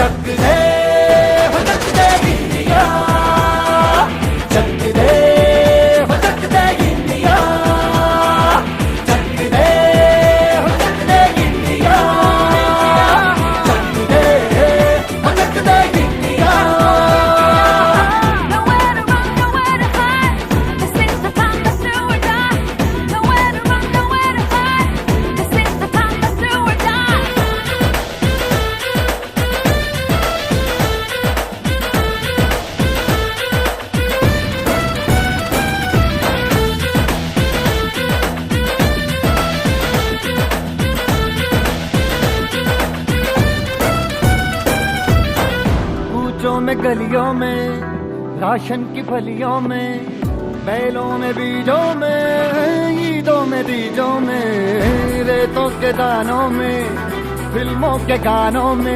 चक दे हो चक दे इंडिया, चक दे हो चक दे इंडिया, चक दे हो चक दे इंडिया, चक दे हो चक दे India. Nowhere to run, nowhere to hide. This is the time, let's do or die. Nowhere to run, nowhere to hide. This is the time, let's do or die. कूचों में गलियों में, ration की फलियों में, बैलों में बीजों में, ईदों में बीजों में, रेतों के दानों में, फिल्मों के गानों में।